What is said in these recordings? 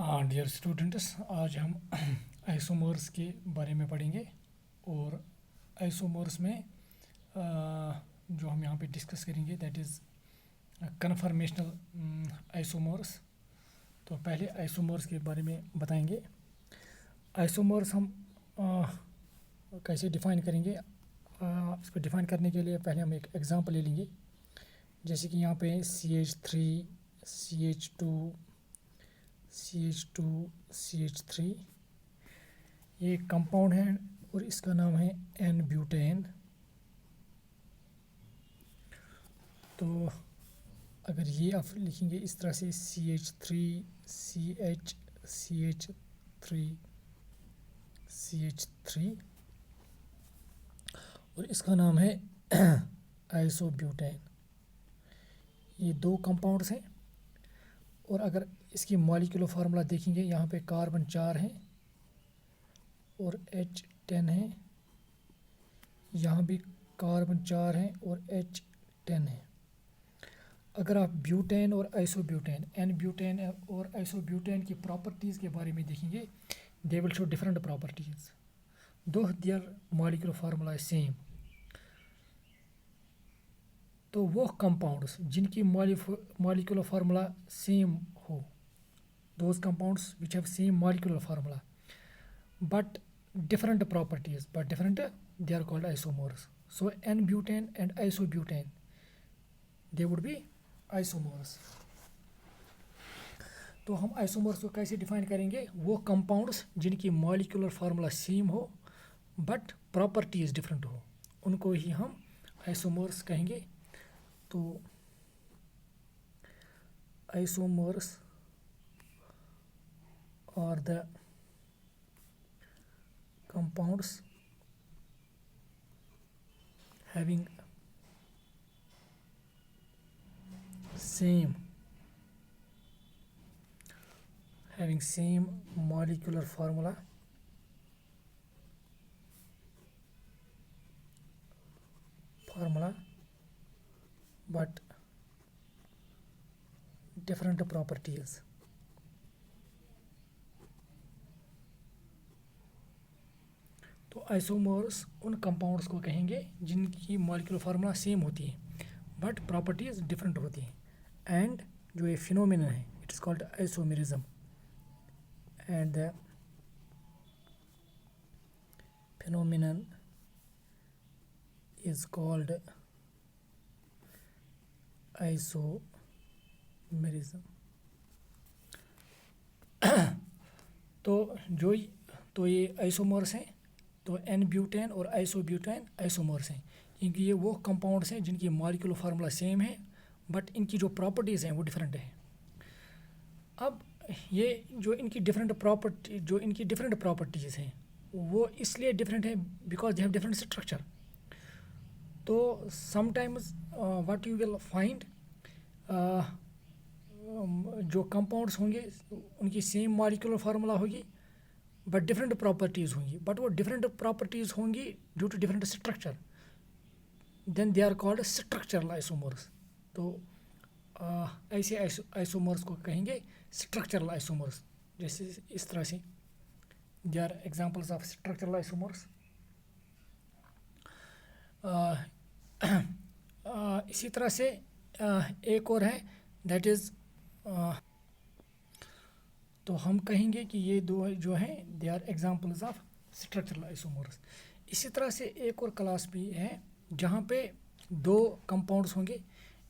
Dear students, आज हम isomers के बारे में पढ़ेंगे। और आइसोमर्स में जो हम यहाँ पे डिस्कस करेंगे दैट इज़ कन्फर्मेशनल आइसोमर्स। तो पहले आइसोमर्स के बारे में बताएंगे। आइसोमर्स हम कैसे डिफ़ाइन करेंगे। इसको डिफ़ाइन करने के लिए पहले हम एक एग्जांपल ले लेंगे। जैसे कि यहाँ पे CH3 CH2 CH2 CH3 ये एक कंपाउंड है और इसका नाम है एन ब्यूटेन। तो अगर ये आप लिखेंगे इस तरह से CH3 CH CH3 CH3 और इसका नाम है आइसोब्यूटेन। ये दो कंपाउंड्स हैं। और अगर इसकी मॉलिक्यूलर फार्मूला देखेंगे, यहाँ पे कार्बन 4 है और H10 है। यहाँ भी कार्बन 4 है और H10 है। अगर आप ब्यूटेन और आइसोब्यूटेन, एन ब्यूटेन और आइसोब्यूटेन की प्रॉपर्टीज़ के बारे में देखेंगे, they will show different properties दो देयर मॉलिक्यूलर फार्मूला सेम। तो वो कंपाउंड्स जिनकी मॉलिक्यूलर फार्मूला सेम हो, those compounds which have same molecular formula but different properties, they are called isomers. So N-butane and isobutane, they would be isomers. तो हम isomers को कैसे define करेंगे? वो कंपाउंड्स जिनकी मॉलिक्यूलर फार्मूला सेम हो but properties different हो, उनको ही हम आइसोमर्स कहेंगे। तो isomers are the compounds having same molecular formula but different properties. तो आइसोमर्स उन कंपाउंड्स को कहेंगे जिनकी मॉलिक्यूलर फार्मूला सेम होती है बट प्रॉपर्टीज डिफरेंट होती हैं। एंड जो ये फिनोमिनन है, it is called isomerism. And the phenomenon is called isomerism. तो ये आइसोमर्स हैं। तो एन ब्यूटेन और आइसोब्यूटेन आइसोमर्स हैं क्योंकि ये वो कंपाउंड्स हैं जिनकी मॉलिक्यूलर फार्मूला सेम है बट इनकी जो प्रॉपर्टीज़ हैं वो डिफरेंट हैं। अब ये जो इनकी डिफरेंट प्रॉपर्टीज़ हैं वो इसलिए डिफरेंट है because they have different structure. तो sometimes what you will find, जो कंपाउंड्स होंगे उनकी सेम मॉलिक्यूलर फार्मूला होगी बट डिफरेंट प्रॉपर्टीज़ होंगी, बट वो डिफरेंट प्रॉपर्टीज़ होंगी due to different structure, then they are called structural isomers. तो ऐसे आइसोमर्स को कहेंगे स्ट्रक्चरल आइसोमर्स। जैसे इस तरह से they are examples of structural isomers. इसी तरह से एक और है दैट इज़, तो हम कहेंगे कि ये दो जो हैं they are examples of structural isomers. इसी तरह से एक और क्लास भी है जहाँ पे दो कंपाउंड्स होंगे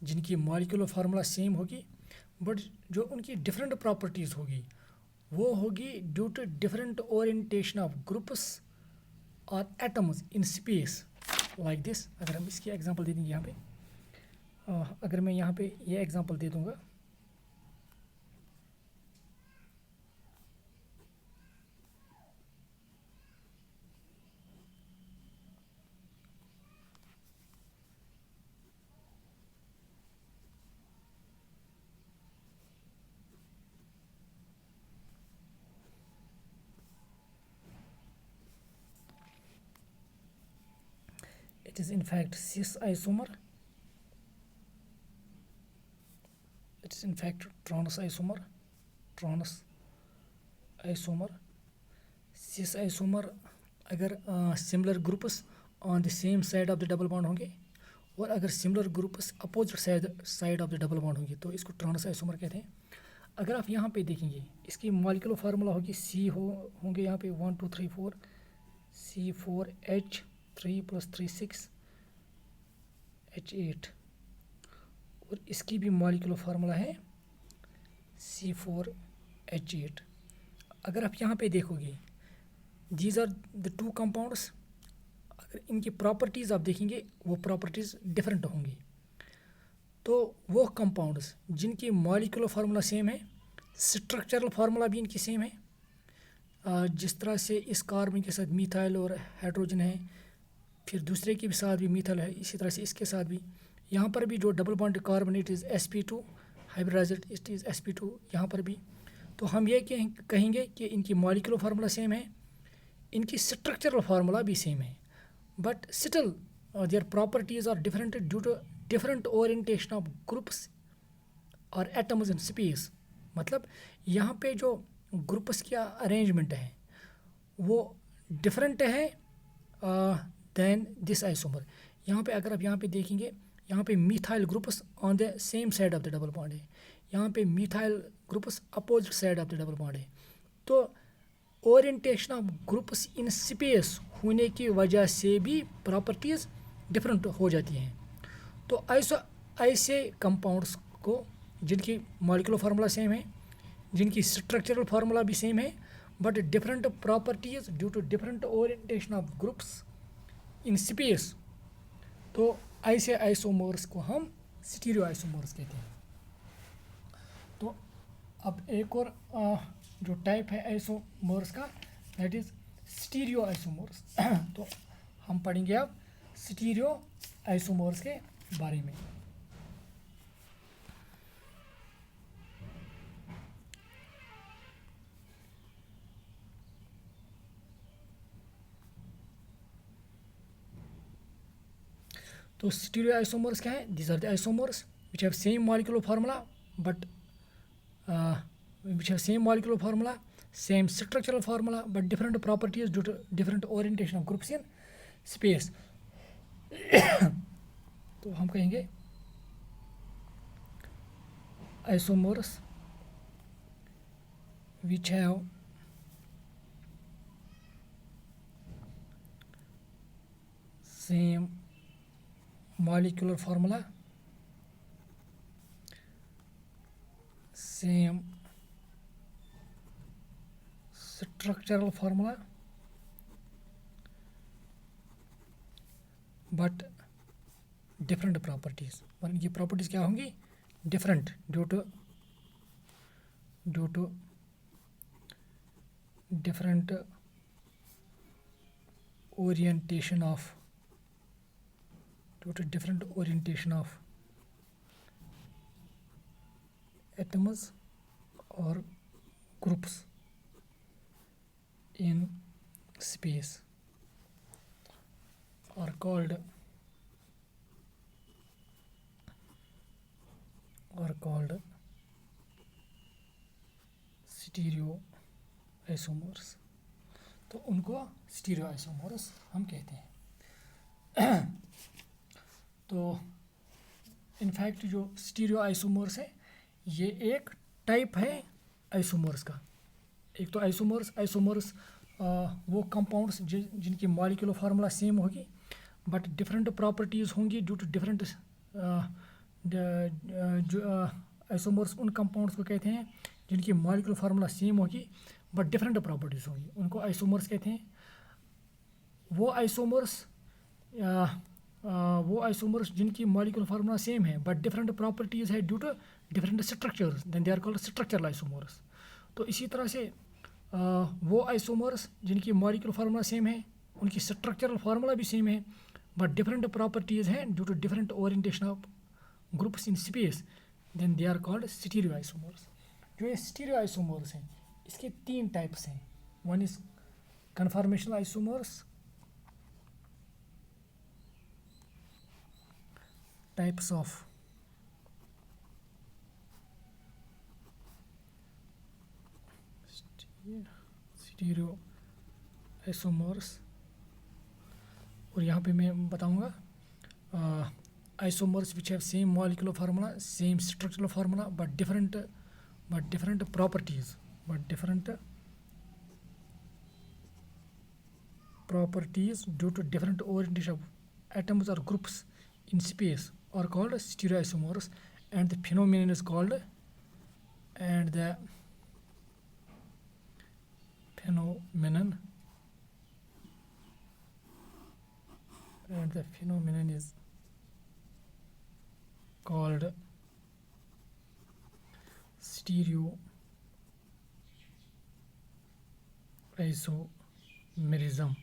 जिनकी मॉलिक्यूलर फार्मूला सेम होगी बट जो उनकी डिफरेंट प्रॉपर्टीज़ होगी वो होगी due to different orientation of groups और atoms in space like this. अगर हम इसकी एग्जांपल दे देंगे यहाँ पे, अगर मैं यहाँ पे ये एग्जांपल दे दूँगा, it is in fact cis isomer, it is in fact trans isomer, trans isomer, cis isomer अगर similar groups on the same side of the double bond होंगे और अगर similar groups opposite side of the double bond होंगे तो इसको trans isomer कहते हैं। अगर आप यहाँ पे देखेंगे इसकी मॉलिक्यूलर फार्मूला होगी सी होंगे यहाँ पे 1 2 3 4 C4H3 + 3 6 H8 और इसकी भी मॉलिक्यूलर फार्मूला है C4H8। अगर आप यहाँ पे देखोगे these are the two compounds, अगर इनकी प्रॉपर्टीज़ आप देखेंगे वो प्रॉपर्टीज़ डिफरेंट होंगी। तो वो कंपाउंड्स जिनकी मॉलिक्यूलर फार्मूला सेम है, स्ट्रक्चरल फार्मूला भी इनकी सेम है, जिस तरह से इस कार्बन के साथ मीथाइल और हाइड्रोजन है, फिर दूसरे के भी साथ भी मीथाइल है, इसी तरह से इसके साथ भी यहाँ पर भी जो double bond carbon it is sp2 hybridised it is sp2 यहाँ पर भी। तो हम ये कहेंगे कि इनकी मॉलिक्यूलर फार्मूला सेम है, इनकी स्ट्रक्चरल फार्मूला भी सेम है, but still their properties are different due to different orientation of groups और एटम्स इन स्पेस। मतलब यहाँ पे जो ग्रुप्स का अरेंजमेंट है वो डिफरेंट है दैन दिस आइसोमर। यहाँ पे अगर आप यहाँ पे देखेंगे यहाँ पे methyl groups on the same side of the double bond है, यहाँ पे methyl groups opposite side of the double bond है। तो orientation of groups in space होने की वजह से भी प्रॉपर्टीज़ डिफरेंट हो जाती हैं। तो ऐसे कंपाउंड्स को जिनकी मॉलिक्यूलर फार्मूला सेम है, जिनकी स्ट्रक्चरल फार्मूला भी सेम है, but different properties due to different orientation of groups in space, तो ऐसे आइसोमर्स को हम स्टीरियो आइसोमर्स कहते हैं। तो अब एक और जो टाइप है आइसोमर्स का दैट इज स्टीरियो आइसोमर्स। तो हम पढ़ेंगे अब स्टीरियो आइसोमर्स के बारे में। तो स्टीरियो आइसोमर्स क्या है? These are the isomers which have same molecular formula but which have same molecular formula, same structural formula, but different properties due to different orientation of groups in space. तो हम कहेंगे isomers which have same molecular formula, same structural formula, but different properties। और इनकी properties क्या होंगी? Different due to different orientation of atoms or groups in space are called stereo isomers. तो उनको stereo isomers हम कहते हैं। तो इनफैक्ट जो स्टीरियो आइसोमर्स है ये एक टाइप है आइसोमर्स का। एक तो आइसोमर्स वो कंपाउंड्स जिनकी मॉलिक्यूलर फार्मूला सेम होगी बट डिफरेंट प्रॉपर्टीज़ होंगी ड्यू टू डिफरेंट आइसोमर्स उन कंपाउंड्स को कहते हैं जिनकी मॉलिक्यूलर फार्मूला सेम होगी बट डिफरेंट प्रॉपर्टीज़ होंगी, उनको आइसोमर्स कहते हैं। वो आइसोमर्स जिनकी मॉलिक्यूलर फार्मूला सेम है बट डिफरेंट प्रॉपर्टीज़ है due to different structures, then they are called structural isomers. तो इसी तरह से वो आइसोमर्स जिनकी मॉलिक्यूलर फार्मूला सेम है, उनकी स्ट्रक्चरल फार्मूला भी सेम है बट डिफरेंट प्रॉपर्टीज़ हैं due to different orientation of groups in space, then they are called stereo isomers. जो ये स्टीरियो आइसोमर्स हैं इसके 3 टाइप्स हैं। One is conformational isomers, types of yeah stereo isomers. और यहाँ पे मैं बताऊँगा isomers which have same molecular formula, same structural formula, but different properties, due to different orientation of atoms or groups in space are called stereoisomers, and the phenomenon is called is called stereoisomerism,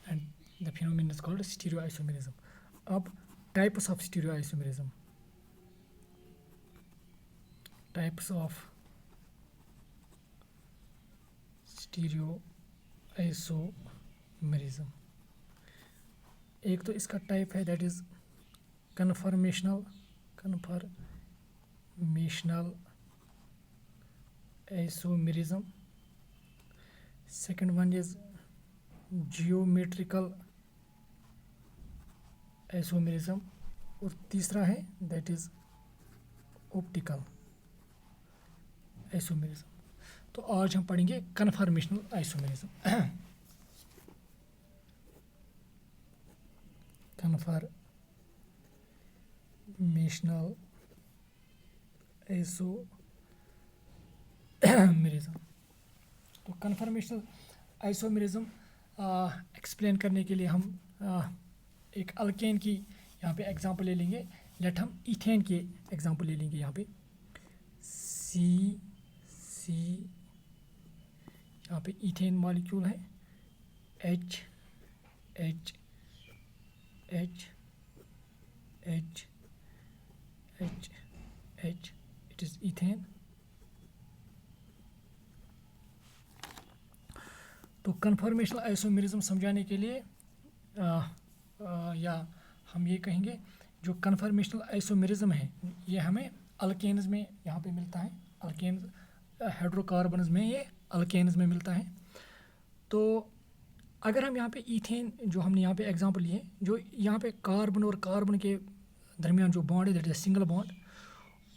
and the phenomenon is called stereoisomerism. अब types of stereoisomerism. Types of stereoisomerism. एक तो इसका type है that is conformational isomerism. Second one is geometrical isomerism. और तीसरा है that is optical isomerism. तो आज हम पढ़ेंगे कन्फर्मेशनल आइसोमेरिज्म. Conformational isomerism. तो कन्फर्मेशनल आइसोमेरिज्म एक्सप्लेन करने के लिए हम एक अल्केन की यहाँ पे एग्जांपल ले लेंगे. लेट हम इथेन के एग्जांपल ले लेंगे. यहाँ पे सी यहाँ पे इथेन मॉलिक्यूल है. H it is ethane. तो कन्फर्मेशनल आइसोमेरिज्म समझाने के लिए या हम ये कहेंगे जो कन्फर्मेशनल आइसोमेरिज्म है ये हमें अल्केन्स में यहाँ पे मिलता है. अल्केन्स हाइड्रोकार्बन्स में ये अल्केन्स में मिलता है. तो अगर हम यहाँ पे ईथेन जो हमने यहाँ पे एग्जांपल लिए जो यहाँ पे कार्बन और कार्बन के दरमियान जो बॉन्ड है दैट इज सिंगल बॉन्ड.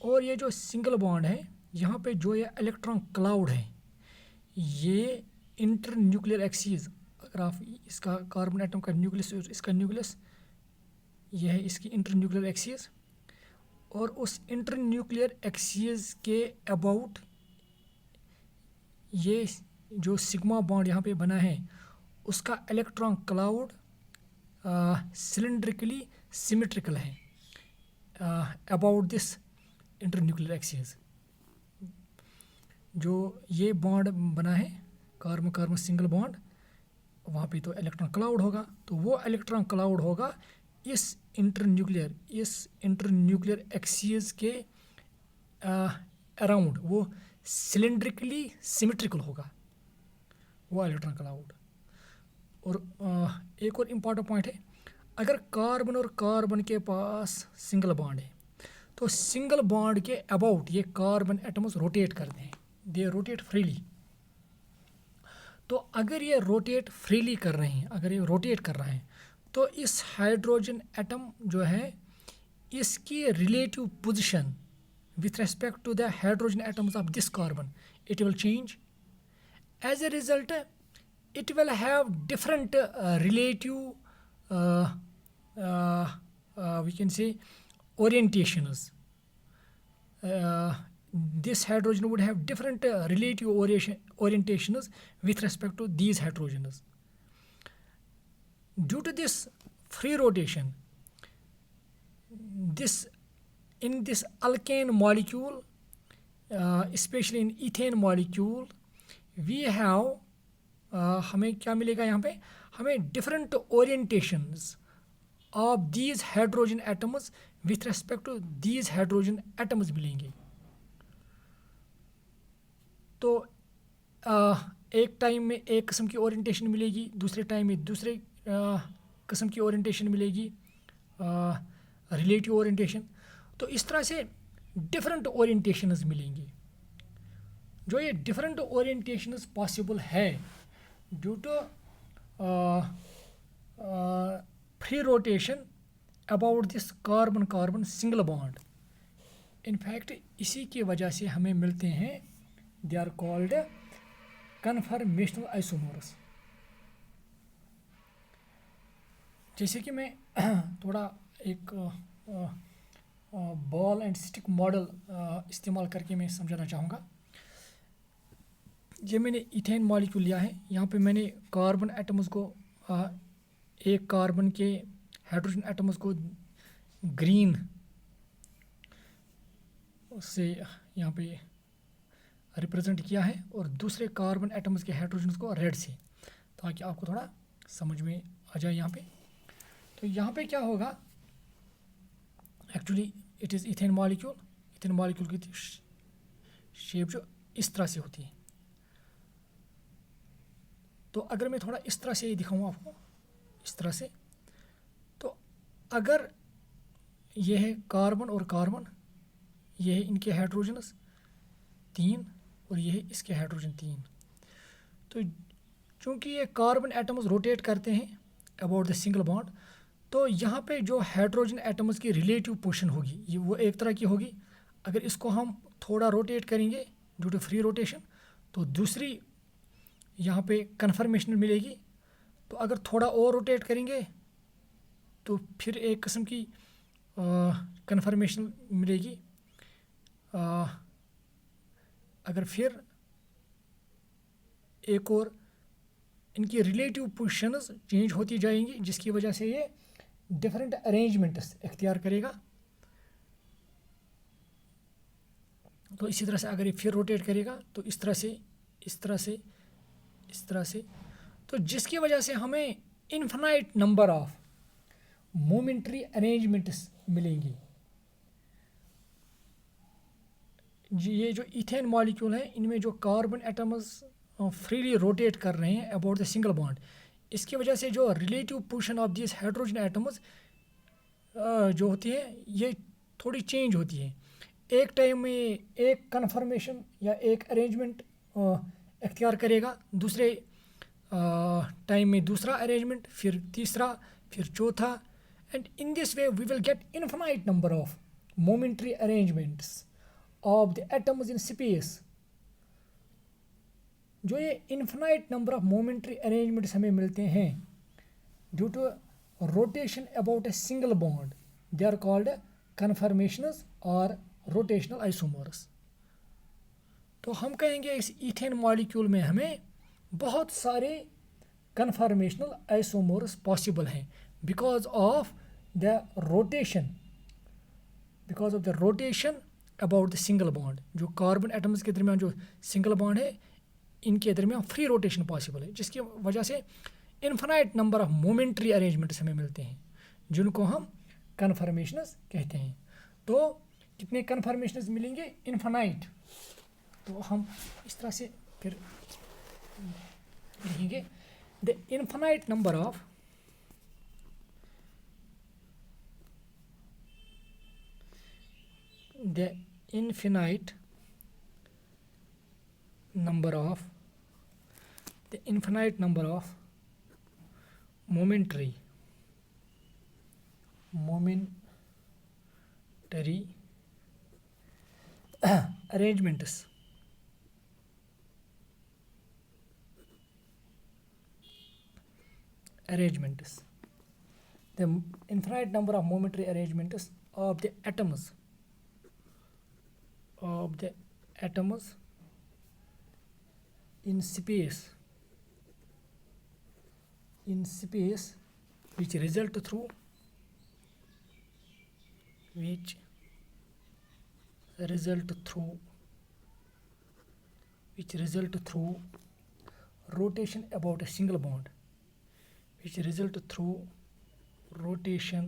और ये जो सिंगल बॉन्ड है यहाँ पे जो ये इलेक्ट्रॉन क्लाउड है ये इंटर न्यूक्लियर एक्सीज. अगर आप इसका कार्बन एटम का न्यूक्लियस और इसका न्यूक्लियस यह है इसकी इंटर न्यूक्लियर एक्सीज. और उस इंटर न्यूक्लियर एक्सीज के अबाउट ये जो सिग्मा बॉन्ड यहाँ पे बना है उसका इलेक्ट्रॉन क्लाउड सिलेंड्रिकली सिमेट्रिकल है about this inter nuclear axes. जो ये बॉन्ड बना है कार्बन कार्बन सिंगल बॉन्ड वहाँ पे तो इलेक्ट्रॉन क्लाउड होगा. तो वो इलेक्ट्रॉन क्लाउड होगा इस इंटर न्यूक्लियर एक्सीज के अराउंड वो सिलेंड्रिकली सिमेट्रिकल होगा वो इलेक्ट्रॉन क्लाउड. और एक और इम्पॉर्टेंट पॉइंट है अगर कार्बन और कार्बन के पास सिंगल बॉन्ड है तो सिंगल बॉन्ड के अबाउट ये कार्बन एटम्स रोटेट करते हैं. दे रोटेट फ्रीली. तो अगर ये रोटेट फ्रीली कर रहे हैं अगर ये रोटेट कर रहा है तो इस हाइड्रोजन एटम जो है इसकी relative position with respect to the hydrogen atoms of this carbon it will change. As a result it will have different relative we can say orientations. This hydrogen would have different relative orientations with respect to these hydrogens. Due to this free rotation in this alkane molecule especially in ethane molecule we have हमें क्या मिलेगा यहाँ पे हमें different orientations of these hydrogen atoms with respect to these hydrogen atoms मिलेंगे. तो एक time में एक किस्म की ओरिएंटेशन मिलेगी दूसरे टाइम में दूसरे किस्म की ओरिएंटेशन मिलेगी रिलेटिव ओरिएंटेशन. तो इस तरह से डिफरेंट ओरिएंटेशंस मिलेंगी. जो ये डिफरेंट ओरिएंटेशंस पॉसिबल है due to free rotation about this carbon carbon single bond. In fact इसी की वजह से हमें मिलते हैं, they are called conformational isomers. जैसे कि मैं थोड़ा एक बॉल एंड स्टिक मॉडल इस्तेमाल करके मैं समझाना चाहूँगा। ये मैंने इथेन मॉलिक्यूल लिया है, यहाँ पे मैंने कार्बन एटम्स को एक कार्बन के हाइड्रोजन एटम्स को ग्रीन से यहाँ पे रिप्रेजेंट किया है और दूसरे कार्बन एटम्स के हाइड्रोजन को रेड से, ताकि आपको थोड़ा समझ में आ जाए यहाँ पे। तो यहाँ पे क्या होगा, actually it is ethane molecule. Ethane molecule की शेप जो इस तरह से होती है। तो अगर मैं थोड़ा इस तरह से दिखाऊँ आपको, इस तरह से, तो अगर ये है कार्बन और कार्बन, ये है इनके हाइड्रोजन्स 3 और ये है इसके हाइड्रोजन 3। तो चूँकि ये कार्बन एटम्स रोटेट करते हैं अबाउट द सिंगल बॉन्ड, तो यहाँ पे जो हाइड्रोजन एटम्स की रिलेटिव पोजीशन होगी ये वो एक तरह की होगी। अगर इसको हम थोड़ा रोटेट करेंगे ड्यू टू फ्री रोटेशन, तो दूसरी यहाँ पे कन्फर्मेशन मिलेगी। तो अगर थोड़ा और रोटेट करेंगे तो फिर एक किस्म की कन्फर्मेशन मिलेगी। अगर फिर एक और इनकी रिलेटिव पोजीशंस चेंज होती जाएंगी, जिसकी वजह से ये डिफरेंट अरेंजमेंट्स इख्तियार करेगा। तो इसी तरह से अगर ये फिर रोटेट करेगा तो इस तरह से, इस तरह से, इस तरह से, तो जिसकी वजह से हमें infinite number of momentary arrangements मिलेंगी। ये जो इथेन मॉलिक्यूल है, इनमें जो कार्बन एटम्स फ्रीली रोटेट कर रहे हैं अबाउट द सिंगल बॉन्ड, इसकी वजह से जो relative position of this hydrogen atoms जो होती है ये थोड़ी चेंज होती है। एक टाइम में एक कन्फर्मेशन या एक अरेंजमेंट इख्तियार करेगा, दूसरे टाइम में दूसरा अरेंजमेंट, फिर तीसरा, फिर चौथा, and in this way we will get infinite number of momentary arrangements of the atoms in space. जो ये infinite number of momentary arrangements हमें मिलते हैं due to rotation about a single bond, they are called conformations और rotational isomers. तो हम कहेंगे इस इथेन मॉलिक्यूल में हमें बहुत सारे कन्फर्मेशनल आइसोमर्स पॉसिबल हैं because of the rotation, because of the rotation about the single bond. जो कार्बन एटम्स के दरमियान जो सिंगल बॉन्ड है, इनके दरमियान फ्री रोटेशन पॉसिबल है, जिसकी वजह से infinite number of momentary arrangements हमें मिलते हैं, जिनको हम कन्फर्मेशंस कहते हैं। तो कितने कन्फर्मेशंस मिलेंगे? इन्फिनाइट। तो हम इस तरह से फिर लिखेंगे, the infinite number of the infinite number of momentary arrangements the infinite number of momentary arrangements of the atoms in space which result through rotation about a single bond, which result through rotation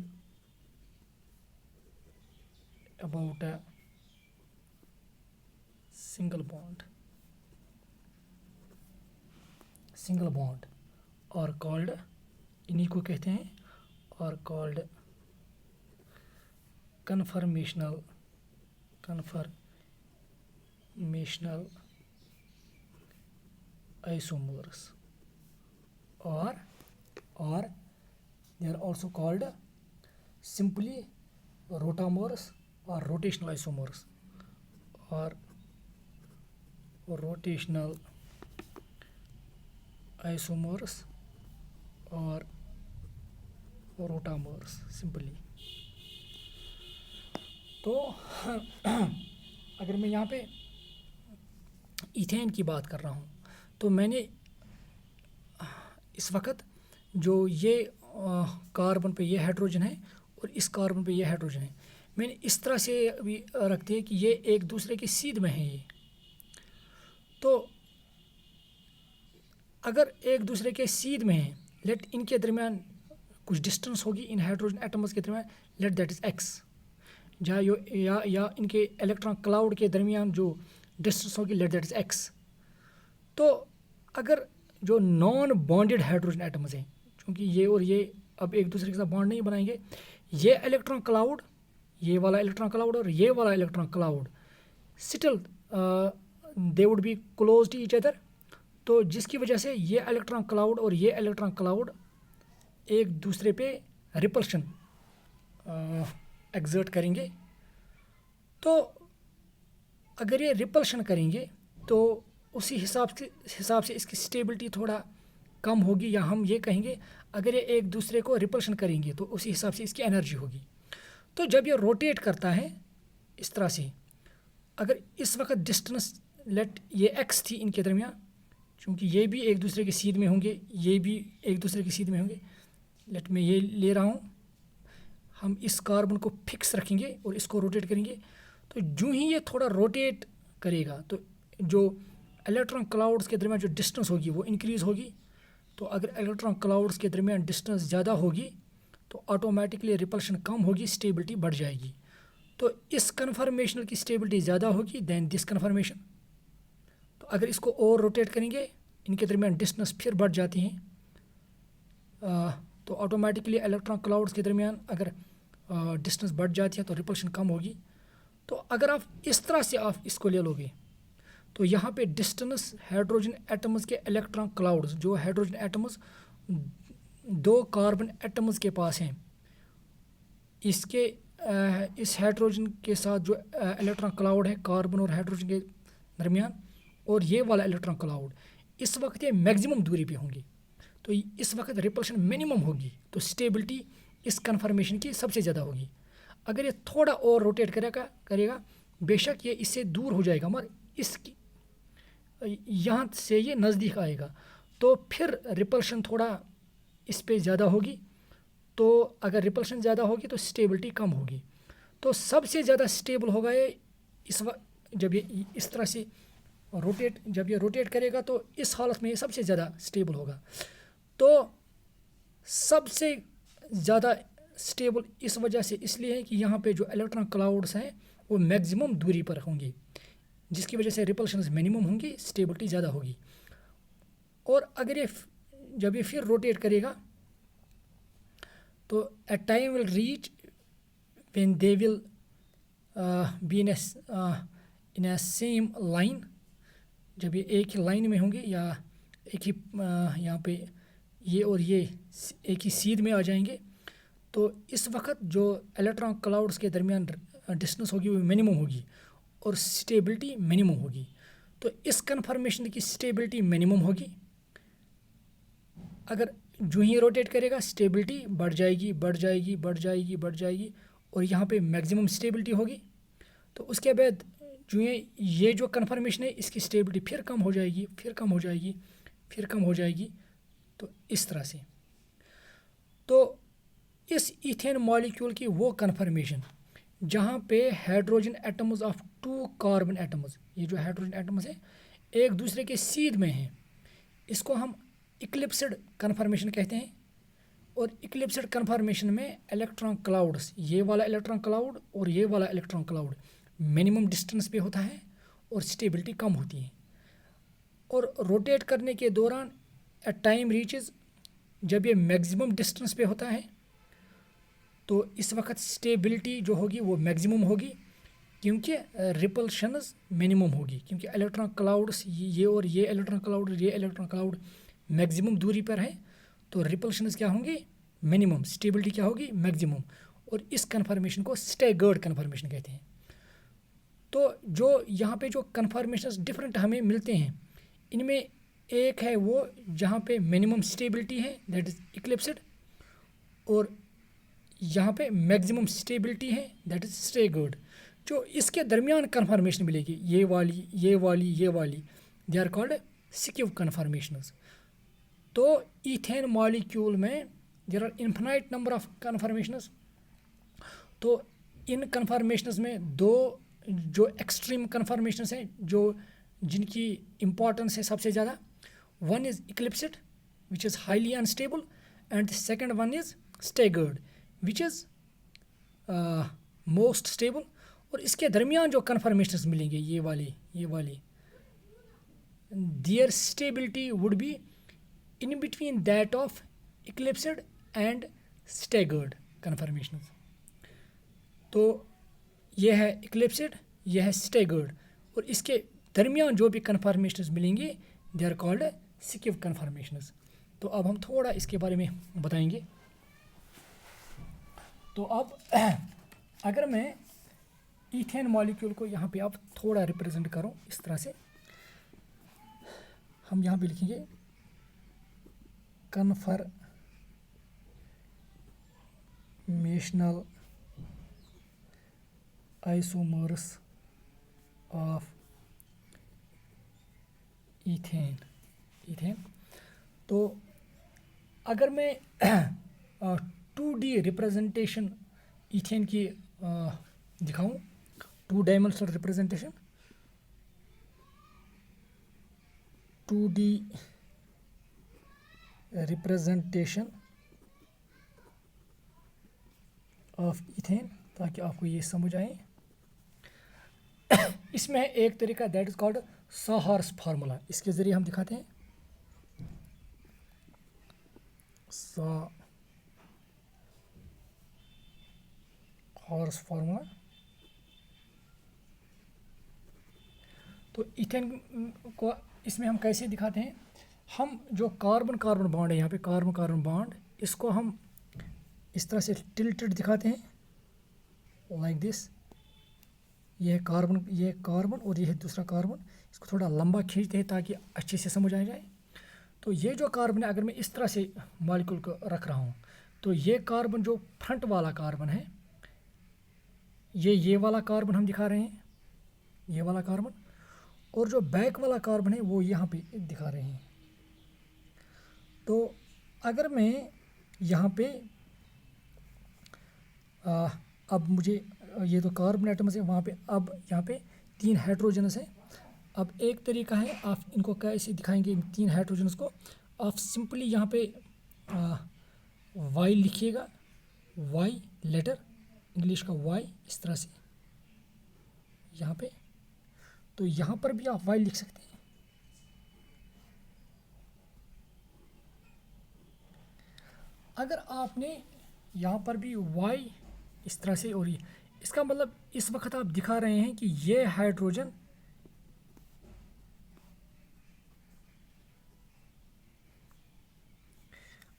about a single bond or called, इन्हीं को कहते हैं, or called conformational isomers, or they are also called simply rotamers or rotational isomers, or rotational isomers or rotamers simply. तो अगर मैं यहाँ पे ethane की बात कर रहा हूँ तो मैंने इस वक्त जो ये कार्बन पे ये हाइड्रोजन है और इस कार्बन पे ये हाइड्रोजन है, मैंने इस तरह से भी रख दिया कि ये एक दूसरे के सीध में है ये। तो अगर एक दूसरे के सीध में है, लेट इनके दरमियान कुछ डिस्टेंस होगी इन हाइड्रोजन एटम्स के दरमियान, लेट दैट इज़ एक्स, जहाँ या इनके इलेक्ट्रॉन क्लाउड के दरमियान जो डिस्टेंस होगी, लेट दैट इज़ एक्स। तो अगर जो नॉन बॉन्डेड हाइड्रोजन एटम्स हैं, क्योंकि ये और ये अब एक दूसरे के साथ बॉन्ड नहीं बनाएंगे, ये इलेक्ट्रॉन क्लाउड, ये वाला इलेक्ट्रॉन क्लाउड और ये वाला electron cloud still they would be close to each other. तो जिसकी वजह से ये इलेक्ट्रॉन क्लाउड और ये इलेक्ट्रॉन क्लाउड एक दूसरे पे रिपल्शन एक्सर्ट करेंगे। तो अगर ये रिपल्शन करेंगे तो उसी हिसाब से इसकी स्टेबिलिटी थोड़ा कम होगी, या हम ये कहेंगे अगर ये एक दूसरे को रिपल्शन करेंगे तो उसी हिसाब से इसकी एनर्जी होगी। तो जब ये रोटेट करता है इस तरह से, अगर इस वक्त डिस्टेंस लेट ये एक्स थी इनके दरमियान, क्योंकि ये भी एक दूसरे के सीध में होंगे, ये भी एक दूसरे के सीध में होंगे, लेट मैं ये ले रहा हूँ, हम इस कार्बन को फिक्स रखेंगे और इसको रोटेट करेंगे। तो जो ही ये थोड़ा रोटेट करेगा तो जो इलेक्ट्रॉन क्लाउड्स के दरमियान जो डिस्टेंस होगी वो इंक्रीज़ होगी। तो अगर इलेक्ट्रॉन क्लाउड्स के दरमियान डिस्टेंस ज़्यादा होगी तो ऑटोमेटिकली रिपल्शन कम होगी, स्टेबिलिटी बढ़ जाएगी। तो इस कन्फर्मेशन की स्टेबिलिटी ज़्यादा होगी दैन दिस कन्फर्मेशन। तो अगर इसको और रोटेट करेंगे, इनके दरमियान डिस्टेंस फिर बढ़ जाती हैं, तो ऑटोमेटिकली इलेक्ट्रॉन क्लाउड्स के दरमियान अगर डिस्टेंस बढ़ जाती है तो रिपल्शन कम होगी। तो अगर आप इस तरह से आप इसको ले लोगे तो यहाँ पे डिस्टेंस हाइड्रोजन एटम्स के इलेक्ट्रॉन क्लाउड्स, जो हाइड्रोजन एटम्स दो कार्बन एटम्स के पास हैं, इसके इस हाइड्रोजन के साथ जो इलेक्ट्रॉन क्लाउड है कार्बन और हाइड्रोजन के दरमियान, और ये वाला इलेक्ट्रॉन क्लाउड, इस वक्त ये मैक्सिमम दूरी पे होंगे। तो इस वक्त रिपल्शन मिनिमम होगी, तो स्टेबिलिटी इस कन्फर्मेशन की सबसे ज़्यादा होगी। अगर ये थोड़ा और रोटेट करेगा बेशक ये इससे दूर हो जाएगा, मगर इसकी यहाँ से ये नज़दीक आएगा, तो फिर रिपल्शन थोड़ा इस पे ज़्यादा होगी। तो अगर रिपल्शन ज़्यादा होगी तो स्टेबिलिटी कम होगी। तो सबसे ज़्यादा स्टेबल होगा ये इस वक्त जब ये इस तरह से जब ये रोटेट करेगा, तो इस हालत में ये सबसे ज़्यादा स्टेबल होगा। तो सबसे ज़्यादा स्टेबल इस वजह से इसलिए है कि यहाँ पे जो इलेक्ट्रॉन क्लाउड्स हैं वो मैक्सिमम दूरी पर होंगे, जिसकी वजह से रिपल्शन मिनिमम होंगी, स्टेबिलिटी ज़्यादा होगी। और अगर जब ये फिर रोटेट करेगा तो a time will reach when they will be in a same line, जब ये एक ही लाइन में होंगे या एक ही यहाँ पे ये और ये एक ही सीध में आ जाएंगे, तो इस वक्त जो इलेक्ट्रॉन क्लाउड्स के दरमियान डिस्टेंस होगी वो मिनिमम होगी और स्टेबिलिटी मिनिमम होगी। तो इस कन्फर्मेशन की स्टेबिलिटी मिनिमम होगी। अगर जो ही रोटेट करेगा स्टेबिलिटी बढ़ जाएगी बढ़ जाएगी बढ़ जाएगी बढ़ जाएगी और यहाँ पे मैक्सिमम स्टेबिलिटी होगी। तो उसके बाद जो ये जो कन्फर्मेशन है इसकी स्टेबिलिटी फिर कम हो जाएगी, फिर कम हो जाएगी, फिर कम हो जाएगी। तो इस तरह से तो इस इथेन मॉलिक्यूल की वो कन्फर्मेशन जहाँ पे hydrogen atoms of two carbon atoms, ये जो हाइड्रोजन एटम्स हैं एक दूसरे के सीध में हैं, इसको हम इक्लिप्सड कन्फर्मेशन कहते हैं। और इक्लिप्सड कन्फर्मेशन में इलेक्ट्रॉन क्लाउड्स, ये वाला इलेक्ट्रॉन क्लाउड और ये वाला इलेक्ट्रॉन क्लाउड मिनिमम डिस्टेंस पे होता है और स्टेबिलिटी कम होती है। और रोटेट करने के दौरान ए टाइम रीचेस, जब ये मैक्सिमम डिस्टेंस पे होता है तो इस वक्त स्टेबिलिटी जो होगी वो मैक्सिमम होगी, क्योंकि रिपल्शंस मिनिमम होगी, क्योंकि इलेक्ट्रॉन क्लाउड्स ये और ये इलेक्ट्रॉन क्लाउड मैक्सिमम दूरी पर है, तो रिपल्शंस क्या होंगे, मिनिमम, स्टेबिलिटी क्या होगी, मैक्सिमम। और इस कन्फर्मेशन को स्टैगर्ड कन्फर्मेशन कहते हैं। तो जो यहाँ पे जो कन्फर्मेशन डिफरेंट हमें मिलते हैं, इनमें एक है वो जहाँ पे मिनिमम स्टेबिलिटी है, दैट इज इक्लिप्स्ड, और यहाँ पे मैक्सिमम स्टेबिलिटी है, दैट इज स्टैगर्ड। जो इसके दरमियान कन्फर्मेशन मिलेगी, ये वाली, they are called skew conformations. तो ईथेन मॉलिक्यूल में there are infinite number of conformations. तो इन कन्फर्मेशंस में दो जो एक्सट्रीम कन्फर्मेशंस हैं, जो जिनकी इम्पोर्टेंस है सबसे ज़्यादा, one is eclipsed which is highly unstable, and the second one is staggered which is most stable. और इसके दरमियान जो कन्फर्मेशंस मिलेंगे, ये वाली there stability would be in between that of eclipsed and staggered conformations. तो ये है इक्लिप्स्ड, ये है स्टैगर्ड, और इसके दरमियान जो भी कन्फर्मेशंस मिलेंगे they are called skew conformations. तो अब हम थोड़ा इसके बारे में बताएंगे। तो अब अगर मैं ईथेन मॉलिक्यूल को यहाँ पे अब थोड़ा रिप्रेजेंट करूँ इस तरह से, हम यहाँ पे लिखेंगे कन्फर्मेशनल आइसोमर्स ऑफ ईथेन। तो अगर मैं 2D रिप्रेजेंटेशन ईथेन की दिखाऊं, 2 dimensional representation, 2D representation of ethane, ताकि आपको ये समझ आए। इसमें एक तरीका दैट इज कॉल्ड सॉहर्स फार्मूला, इसके ज़रिए हम दिखाते हैं। सॉहर्स फार्मूला। तो ईथेन को इसमें हम कैसे दिखाते हैं, हम जो कार्बन कार्बन बॉन्ड है, यहाँ पे कार्बन कार्बन बॉन्ड, इसको हम इस तरह से टिल्टेड दिखाते हैं, लाइक दिस। ये है कार्बन और ये है दूसरा कार्बन। इसको थोड़ा लंबा खींचते हैं ताकि अच्छे से समझ आ जाए। तो ये जो कार्बन है, अगर मैं इस तरह से मॉलिक्यूल को रख रहा हूँ, तो ये कार्बन जो फ्रंट वाला कार्बन है, ये वाला कार्बन हम दिखा रहे हैं, ये वाला कार्बन, और जो बैक वाला कार्बन है वो यहाँ पे दिखा रहे हैं। तो अगर मैं यहाँ पे अब मुझे ये तो कार्बन एटम्स है वहाँ पे, अब यहाँ पे 3 हाइड्रोजन्स है। अब एक तरीका है, आप इनको कैसे दिखाएंगे इन 3 हाइड्रोजन्स को, आप सिंपली यहाँ पे वाई लिखिएगा, वाई लेटर इंग्लिश का वाई, इस तरह से यहाँ पे। तो यहाँ पर भी आप वाई लिख सकते हैं। अगर आपने यहाँ पर भी वाई इस तरह से, और इसका मतलब इस वक्त आप दिखा रहे हैं कि ये हाइड्रोजन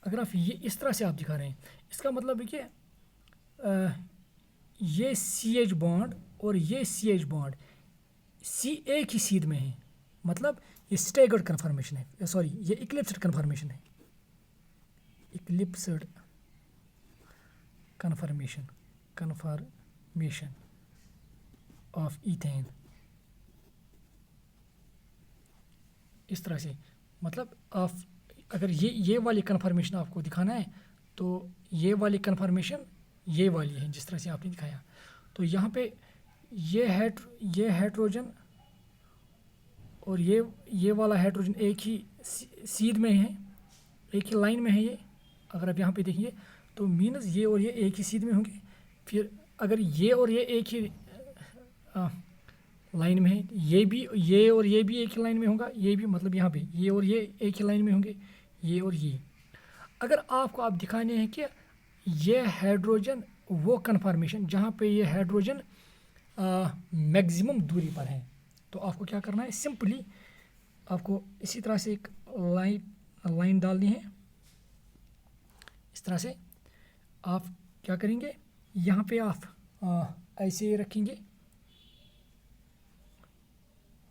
अगर आप ये इस तरह से आप दिखा रहे हैं, इसका मतलब है कि ये CH बॉन्ड और ये CH बॉन्ड एक ही सीध में है, मतलब ये स्टैगर्ड कन्फर्मेशन है, सॉरी ये इक्लिप्स्ड कन्फर्मेशन है, इक्लिप्स्ड कन्फर्मेशन ऑफ ईथेन। इस तरह से, मतलब आप अगर ये वाली कन्फर्मेशन आपको दिखाना है, तो ये वाली कन्फर्मेशन ये वाली है जिस तरह से आपने दिखाया। तो यहाँ पे ये हाइड्रोजन और ये वाला हाइड्रोजन एक ही सीध में है, एक ही लाइन में है। ये अगर आप यहाँ पे देखिए तो मीन्स ये और ये एक ही सीध में होंगे। फिर अगर ये और ये एक ही लाइन में है, ये और ये भी एक ही लाइन में होगा, ये भी, मतलब यहाँ पे ये और ये एक ही लाइन में होंगे, ये और ये। अगर आपको आप दिखाने हैं कि ये हाइड्रोजन वो कन्फर्मेशन जहाँ पे ये हाइड्रोजन मैक्सिमम दूरी पर हैं। तो आपको क्या करना है, सिंपली आपको इसी तरह से एक लाइन डालनी है। इस तरह से आप क्या करेंगे, यहाँ पे आप ऐसे रखेंगे,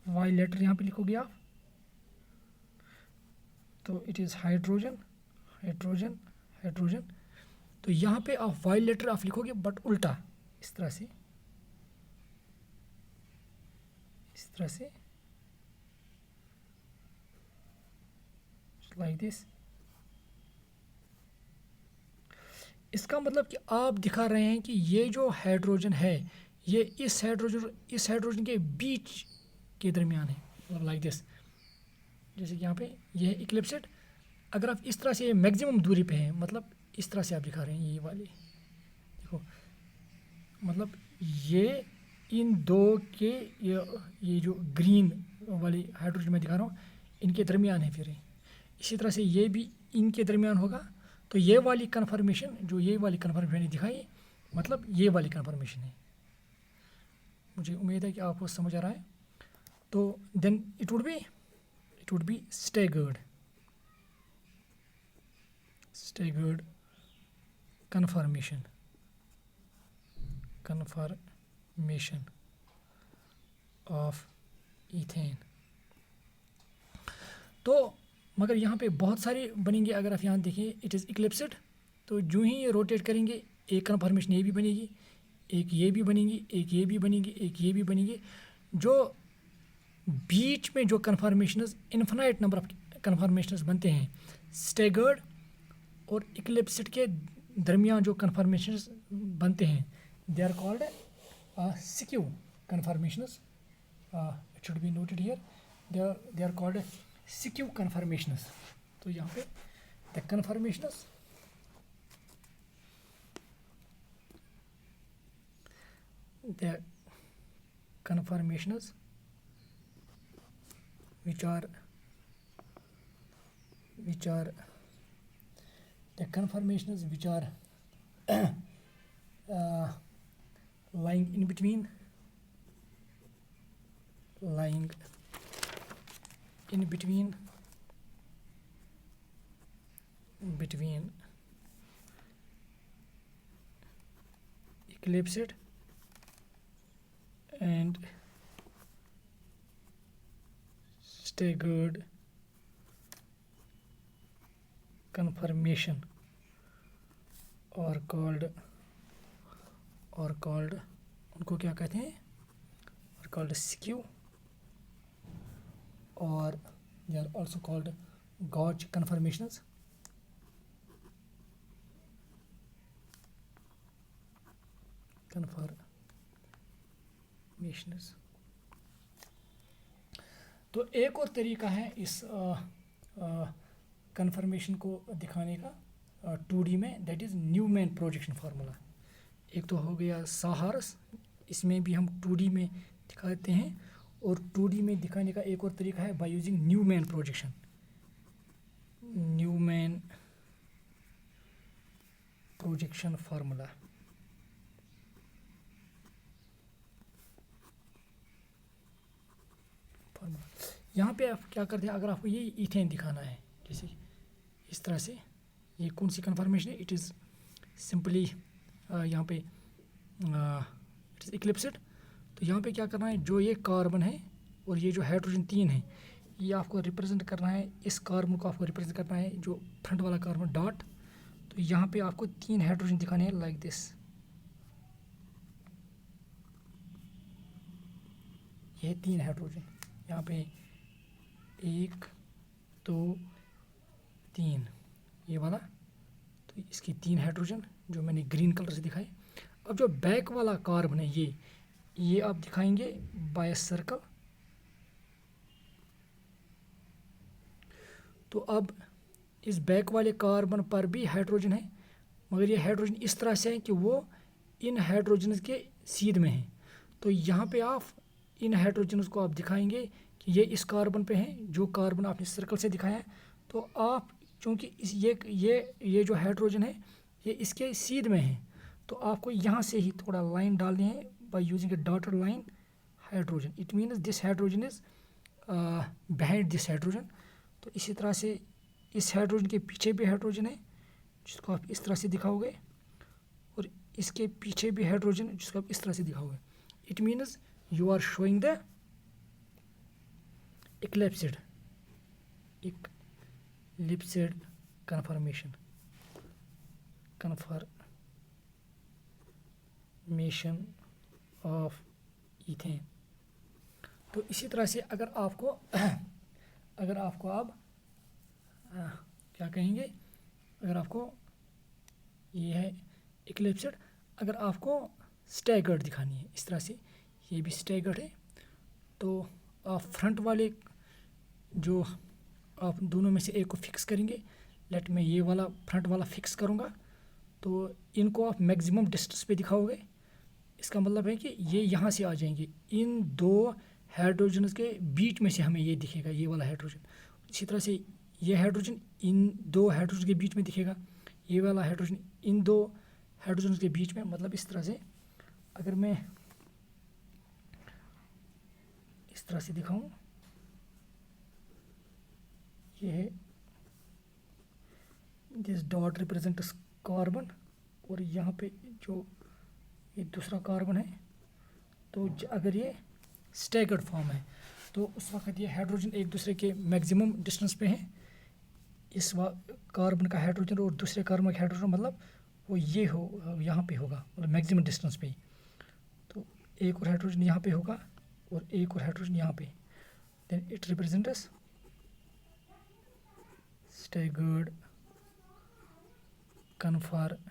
वाई लेटर यहाँ पे लिखोगे आप, तो it is hydrogen hydrogen hydrogen. तो यहाँ पे आप वाई लेटर आप लिखोगे बट उल्टा, इस तरह से, इस तरह से, लाइक दिस। इसका मतलब कि आप दिखा रहे हैं कि ये जो हाइड्रोजन है ये इस हाइड्रोजन के बीच के दरमियान है, मतलब लाइक दिस। जैसे कि यहाँ पे ये है इक्लिप्सेड। अगर आप इस तरह से मैक्सिमम दूरी पे हैं, मतलब इस तरह से आप दिखा रहे हैं, ये वाली देखो, मतलब ये इन दो के ये जो ग्रीन वाली हाइड्रोजन मैं दिखा रहा हूँ इनके दरमियान है। फिर इसी तरह से ये भी इनके दरमियान होगा। तो ये वाली कन्फर्मेशन, जो ये वाली कन्फर्मेशन दिखाई, मतलब ये वाली कन्फर्मेशन है। मुझे उम्मीद है कि आपको समझ आ रहा है। तो then it would be staggered conformation of ethane. तो मगर यहाँ पे बहुत सारे बनेंगे। अगर आप यहाँ देखिए, इट इज़ इक्लिप्सेड, तो जो ही ये रोटेट करेंगे एक कन्फर्मेशन ये भी बनेगी, एक ये भी बनेगी, एक ये भी बनेगी, एक ये भी बनेगी। जो बीच में जो conformations, infinite number of conformations बनते हैं स्टैगर्ड और इक्लिप्सेड के दरमियान जो कन्फर्मेशंस बनते हैं, they are called skew conformations. It should be noted here, they are called skew conformations. तो यहाँ पे the conformations which are lying in between eclipsed and staggered conformation are called उनको क्या कहते हैं, are called skew, or they are also called gauge conformations. तो एक और तरीका है इस कन्फर्मेशन को दिखाने का 2D में, that is Newman projection formula. एक तो हो गया साहारस, इसमें भी हम 2D में दिखाते हैं, और 2D में दिखाने का एक और तरीका है by using Newman projection, Newman projection formula. यहाँ पे आप क्या करते हैं, अगर आपको ये ईथेन दिखाना है, जैसे इस तरह से, ये कौन सी कन्फर्मेशन है, इट इज़ सिंपली यहाँ पे इट इज़ इक्लिप्सेड। तो यहाँ पे क्या करना है, जो ये कार्बन है और ये जो हाइड्रोजन 3 है, ये आपको रिप्रेजेंट करना है, इस कार्बन को आपको रिप्रेजेंट करना है, जो फ्रंट वाला कार्बन डॉट। तो यहाँ पे आपको 3 हाइड्रोजन दिखाने हैं लाइक दिस, ये 3 हाइड्रोजन यहाँ पे 1 2 3, ये वाला। तो इसकी 3 हाइड्रोजन जो मैंने ग्रीन कलर से दिखाए। अब जो बैक वाला कार्बन है ये आप दिखाएंगे बाय सर्कल। तो अब इस बैक वाले कार्बन पर भी हाइड्रोजन है, मगर ये हाइड्रोजन इस तरह से है कि वो इन हाइड्रोजन के सीध में है। तो यहाँ पे आप इन हाइड्रोजन को आप दिखाएंगे कि ये इस कार्बन पे हैं, जो कार्बन आपने सर्कल से दिखाया है। तो आप चूँकि इस ये जो हाइड्रोजन है ये इसके सीध में है, तो आपको यहाँ से ही थोड़ा लाइन डालनी है by using a dotted line hydrogen. It means this hydrogen is behind this hydrogen. तो इसी तरह से इस हाइड्रोजन के पीछे भी हाइड्रोजन है जिसको आप इस तरह से दिखाओगे, और इसके पीछे भी हाइड्रोजन जिसको आप इस तरह से दिखाओगे. It means you are showing the eclipsed conformation of ethane. तो इसी तरह से अगर आपको आप क्या कहेंगे, अगर आपको ये है इक्लिप्सड, अगर आपको स्टैगर्ड दिखानी है इस तरह से, ये भी स्टैगर्ड है, तो आप फ्रंट वाले जो आप दोनों में से एक को फिक्स करेंगे. लेट मैं ये वाला फ्रंट वाला फिक्स करूँगा, तो इनको आप मैक्सिमम डिस्टेंस पे दिखाओगे. इसका मतलब है कि ये यहाँ से आ जाएंगे, इन दो हाइड्रोजन के बीच में से हमें ये दिखेगा, ये वाला हाइड्रोजन. इसी तरह से ये हाइड्रोजन इन दो हाइड्रोजन के बीच में दिखेगा, ये वाला हाइड्रोजन इन दो हाइड्रोजन के बीच में. मतलब इस तरह से अगर मैं इस तरह से दिखाऊं, ये है दिस डॉट रिप्रेजेंट्स कार्बन, और यहाँ पे जो ये दूसरा कार्बन है. तो अगर ये स्टैगर्ड फॉर्म है तो उस वक्त ये हाइड्रोजन एक दूसरे के मैक्सिमम डिस्टेंस पे हैं. इस कार्बन का हाइड्रोजन और दूसरे कार्बन का हाइड्रोजन मतलब वो ये हो यहाँ पे होगा, मतलब मैक्सिमम डिस्टेंस पे. तो एक और हाइड्रोजन यहाँ पे होगा और एक और हाइड्रोजन यहाँ पे. Then it represents staggered conformation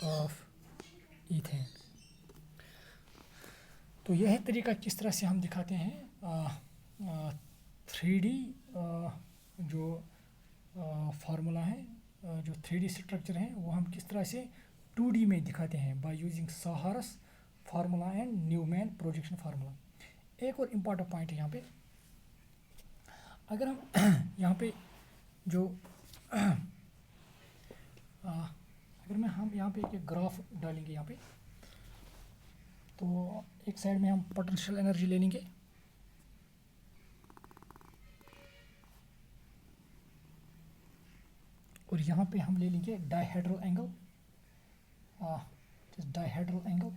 of ethane. तो यह है तरीका किस तरह से हम दिखाते हैं 3D जो फार्मूला है, जो 3D स्ट्रक्चर है, वो हम किस तरह से 2D में दिखाते हैं by using sawhorse formula and Newman projection formula. एक और इम्पॉर्टेंट पॉइंट है यहाँ पे, अगर हम यहाँ पे जो अगर हम यहाँ पे एक ग्राफ डालेंगे यहाँ पे, तो एक साइड में हम पोटेंशियल एनर्जी ले लेंगे, और यहाँ पे हम ले लेंगे डायहेड्रल एंगल. डायहेड्रल एंगल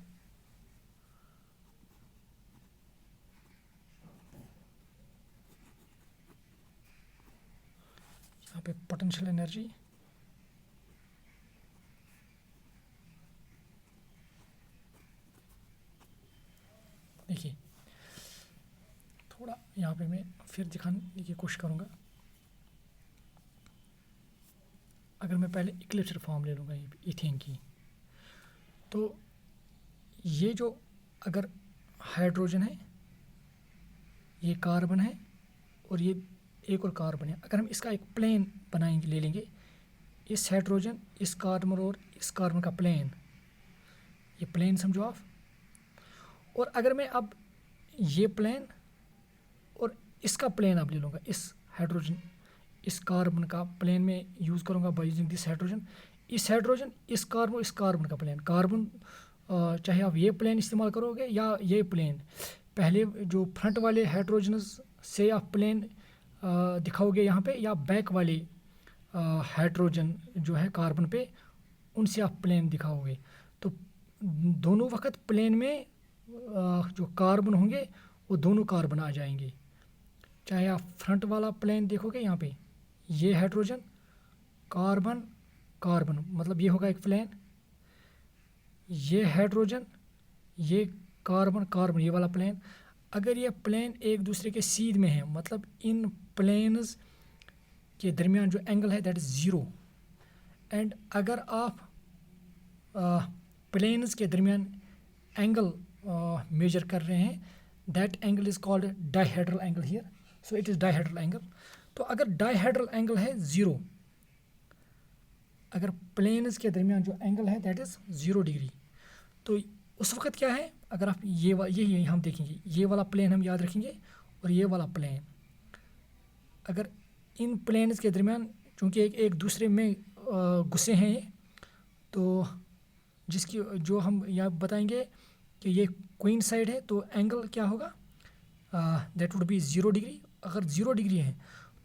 यहाँ पे पोटेंशियल एनर्जी, देखिए थोड़ा यहाँ पे मैं फिर दिखाने की कोशिश करूँगा. अगर मैं पहले इक्लिप्सड फॉर्म ले लूँगा इथेन की, तो ये जो अगर हाइड्रोजन है, ये कार्बन है, और ये एक और कार्बन है, अगर हम इसका एक प्लेन बनाएंगे, ले लेंगे इस हाइड्रोजन, इस कार्बन और इस कार्बन का प्लेन, ये प्लेन समझो आप. और अगर मैं अब ये प्लेन और इसका प्लेन अब ले लूँगा, इस हाइड्रोजन इस कार्बन का प्लेन में यूज़ करूँगा बाय यूजिंग दिस हाइड्रोजन, इस हाइड्रोजन इस कार्बन का प्लेन, कार्बन चाहे आप ये प्लेन इस्तेमाल करोगे या ये प्लेन, पहले जो फ्रंट वाले हाइड्रोजन से आप प्लेन दिखाओगे यहाँ पे, या बैक वाले हाइड्रोजन जो है कार्बन पे, उनसे आप प्लेन दिखाओगे. तो दोनों वक्त प्लेन में जो कार्बन होंगे वो दोनों कार्बन आ जाएंगे. चाहे आप फ्रंट वाला प्लेन देखोगे, यहाँ पे ये हाइड्रोजन कार्बन कार्बन, मतलब ये होगा एक प्लेन, ये हाइड्रोजन ये कार्बन कार्बन, ये वाला प्लेन. अगर ये प्लेन एक दूसरे के सीध में है, मतलब इन प्लेन्स के दरमियान जो एंगल है दैट इज़ 0. एंड अगर आप प्लेन्स के दरमियान एंगल मेजर कर रहे हैं, that angle is called dihedral angle here. So it is dihedral angle. तो अगर डायहेड्रल एंगल है 0, अगर प्लेन्स के दरमियान जो एंगल है दैट इज़ 0 डिग्री, तो उस वक्त क्या है, अगर आप ये हम देखेंगे, ये वाला प्लेन हम याद रखेंगे, और ये वाला प्लेन, अगर इन प्लेन्स के दरमियान चूँकि एक दूसरे में घुसे हैं, तो जिसकी जो हम यहाँ बताएंगे कि ये कोइंसाइड है, तो एंगल क्या होगा, दैट वुड बी 0 डिग्री। अगर 0 डिग्री है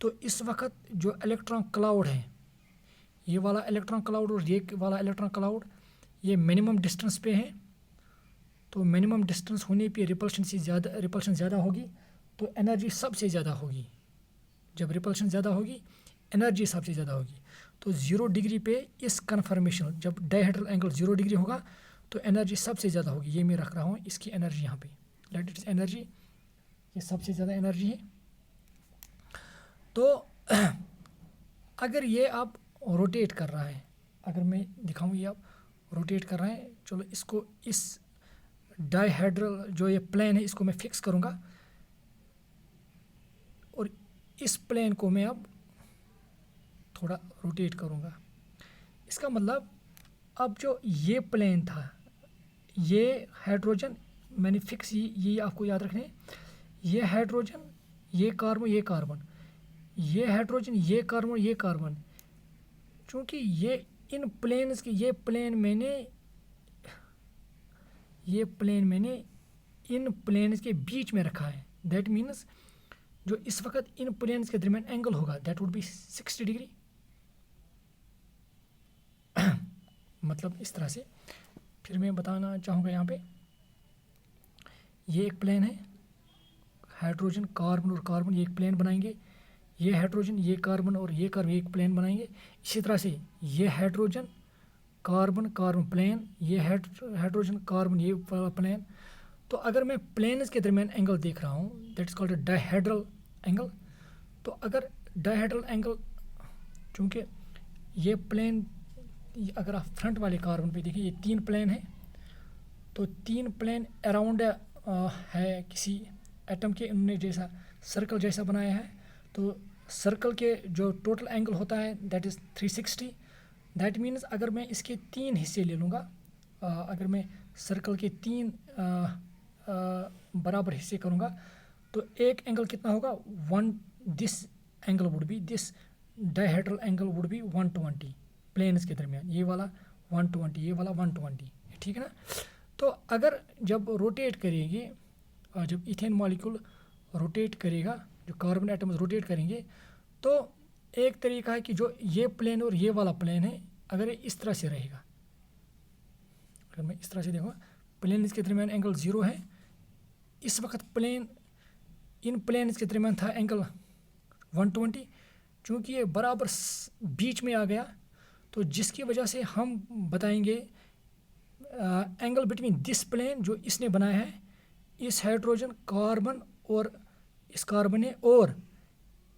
तो इस वक्त जो इलेक्ट्रॉन क्लाउड है, ये वाला इलेक्ट्रॉन क्लाउड और ये वाला इलेक्ट्रॉन क्लाउड, ये मिनिमम डिस्टेंस पे है। तो मिनिमम डिस्टेंस होने पे रिपल्शन ज़्यादा होगी, तो एनर्जी सबसे ज़्यादा होगी। जब रिपल्शन ज़्यादा होगी, एनर्जी सबसे ज़्यादा होगी। तो 0 डिग्री पे इस कन्फर्मेशन, जब डायहेड्रल एंगल 0 डिग्री होगा तो एनर्जी सबसे ज़्यादा होगी। ये मैं रख रहा हूँ इसकी एनर्जी यहाँ पे, लेट इट एनर्जी, ये सबसे ज़्यादा एनर्जी है। तो अगर ये आप रोटेट कर रहा है, अगर मैं दिखाऊँ ये आप रोटेट कर रहा है, चलो इसको इस डायहेड्रल जो ये प्लेन है इसको मैं फिक्स करूँगा और इस प्लेन को मैं अब थोड़ा रोटेट करूँगा। इसका मतलब अब जो ये प्लेन था, ये हाइड्रोजन मैंने फिक्स, ये आपको याद रखने, ये हाइड्रोजन, ये कार्बन, ये कार्बन, ये हाइड्रोजन, ये कार्बन, ये कार्बन। चूँकि ये इन प्लेन्स के ये प्लेन मैंने इन प्लेन्स के बीच में रखा है। दैट मीन्स जो इस वक्त इन प्लेन्स के दरमियान एंगल होगा दैट वुड बी 60 डिग्री। मतलब इस तरह से फिर मैं बताना चाहूँगा, यहाँ पे ये एक प्लेन है, हाइड्रोजन, कार्बन और कार्बन, ये एक प्लेन बनाएंगे। ये हाइड्रोजन, ये कार्बन और ये कार्बन एक प्लेन बनाएंगे। इसी तरह से ये हाइड्रोजन, कार्बन, कार्बन प्लेन, ये हाइड्रोजन, कार्बन, ये प्लेन। तो अगर मैं प्लेन्स के दरमियान एंगल देख रहा हूँ, that is called dihedral angle. तो अगर डायहेड्रल एंगल, चूँकि ये प्लेन, अगर आप फ्रंट वाले कार्बन पे देखिए, ये 3 प्लेन है, तो 3 प्लेन अराउंड है किसी एटम के, उन्होंने जैसा सर्कल जैसा बनाया है। तो सर्कल के जो टोटल एंगल होता है दैट इज़ 360। दैट मीन्स अगर मैं इसके 3 हिस्से ले लूँगा, अगर मैं सर्कल के 3 बराबर हिस्से करूँगा, तो एक एंगल कितना होगा, 1, this angle would be, this dihedral angle would be 120 planes के दरमियान, ये वाला 120, ये वाला 120, ठीक है ना। तो अगर जब रोटेट करेंगे, जब इथेन मॉलिक्यूल रोटेट करेगा, जो कार्बन एटम्स रोटेट करेंगे, तो एक तरीका है कि जो ये प्लेन और ये वाला प्लेन है, अगर ये इस तरह से रहेगा, अगर मैं इस तरह से देखूँगा, प्लेन इसके दरमियान एंगल 0 है। इस वक्त प्लेन, इन प्लेन इसके दरमियान था एंगल 120, चूँकि ये बराबर बीच में आ गया, तो जिसकी वजह से हम बताएंगे एंगल बिटवीन दिस प्लेन जो इसने बनाया है, इस हाइड्रोजन, कार्बन और इस कार्बन है, और